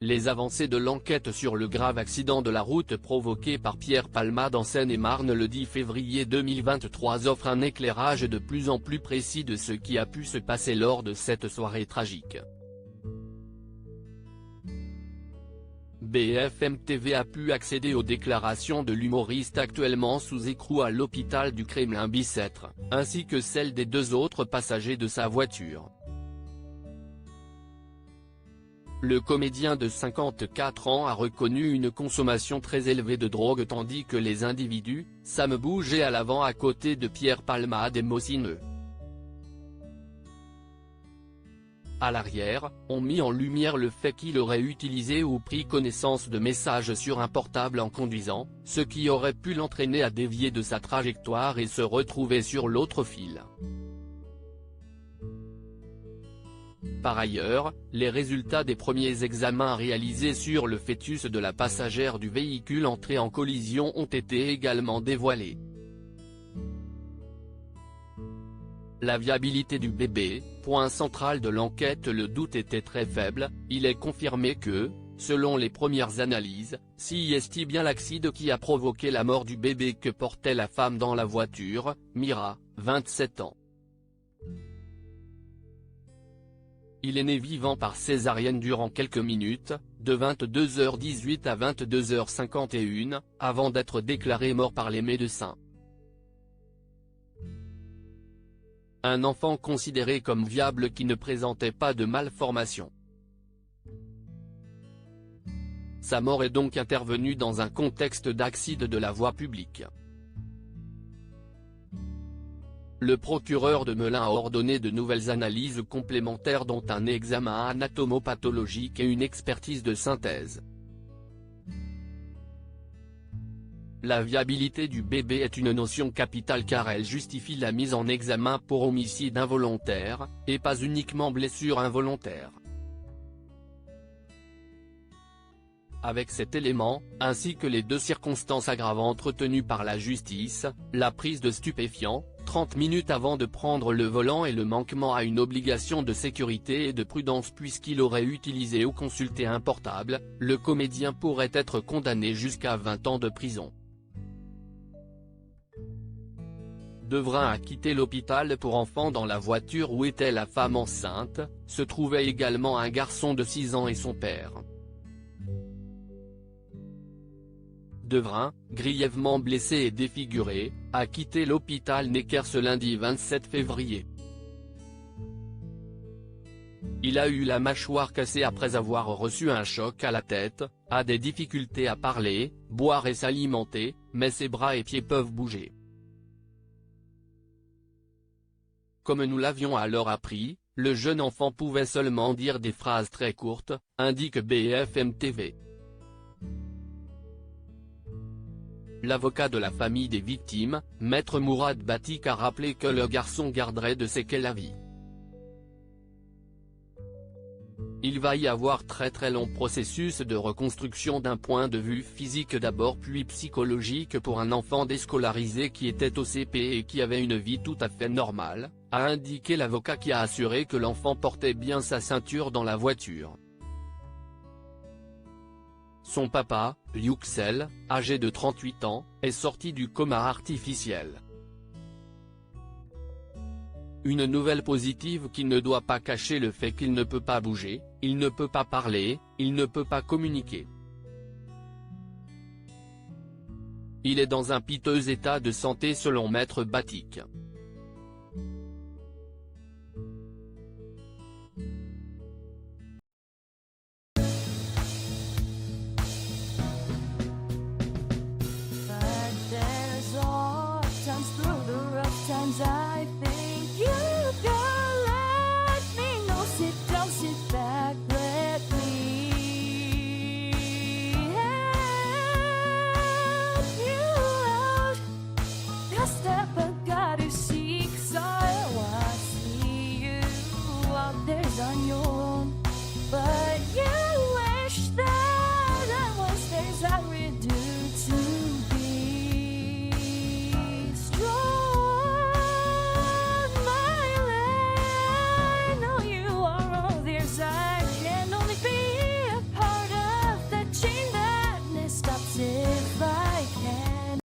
Les avancées de l'enquête sur le grave accident de la route provoqué par Pierre Palmade en Seine-et-Marne le 10 février 2023 offrent un éclairage de plus en plus précis de ce qui a pu se passer lors de cette soirée tragique. BFM TV a pu accéder aux déclarations de l'humoriste actuellement sous écrou à l'hôpital du Kremlin-Bicêtre, ainsi que celles des deux autres passagers de sa voiture. Le comédien de 54 ans a reconnu une consommation très élevée de drogue tandis que les individus, Sam bougeait à l'avant à côté de Pierre Palmade et Mosineux. À l'arrière, ont mis en lumière le fait qu'il aurait utilisé ou pris connaissance de messages sur un portable en conduisant, ce qui aurait pu l'entraîner à dévier de sa trajectoire et se retrouver sur l'autre fil. Par ailleurs, les résultats des premiers examens réalisés sur le fœtus de la passagère du véhicule entré en collision ont été également dévoilés. La viabilité du bébé, point central de l'enquête. Le doute était très faible, il est confirmé que, selon les premières analyses, c'est bien l'accident qui a provoqué la mort du bébé que portait la femme dans la voiture, Mira, 27 ans. Il est né vivant par césarienne durant quelques minutes, de 22h18 à 22h51, avant d'être déclaré mort par les médecins. Un enfant considéré comme viable qui ne présentait pas de malformation. Sa mort est donc intervenue dans un contexte d'accident de la voie publique. Le procureur de Melun a ordonné de nouvelles analyses complémentaires dont un examen anatomopathologique et une expertise de synthèse. La viabilité du bébé est une notion capitale car elle justifie la mise en examen pour homicide involontaire, et pas uniquement blessure involontaire. Avec cet élément, ainsi que les deux circonstances aggravantes retenues par la justice, la prise de stupéfiants, 30 minutes avant de prendre le volant et le manquement à une obligation de sécurité et de prudence puisqu'il aurait utilisé ou consulté un portable, le comédien pourrait être condamné jusqu'à 20 ans de prison. Devrin a quitté l'hôpital pour enfants dans la voiture où était la femme enceinte, se trouvait également un garçon de 6 ans et son père. Devrin, grièvement blessé et défiguré, a quitté l'hôpital Necker ce lundi 27 février. Il a eu la mâchoire cassée après avoir reçu un choc à la tête, a des difficultés à parler, boire et s'alimenter, mais ses bras et pieds peuvent bouger. Comme nous l'avions alors appris, le jeune enfant pouvait seulement dire des phrases très courtes, indique BFM TV. L'avocat de la famille des victimes, Maître Mourad Batik a rappelé que le garçon garderait de séquelles à vie. Il va y avoir très long processus de reconstruction d'un point de vue physique d'abord puis psychologique pour un enfant déscolarisé qui était au CP et qui avait une vie tout à fait normale, a indiqué l'avocat qui a assuré que l'enfant portait bien sa ceinture dans la voiture. Son papa, Yüksel, âgé de 38 ans, est sorti du coma artificiel. Une nouvelle positive qui ne doit pas cacher le fait qu'il ne peut pas bouger, il ne peut pas parler, il ne peut pas communiquer. Il est dans un piteux état de santé selon Maître Batik. But there's all times through the rough times I think you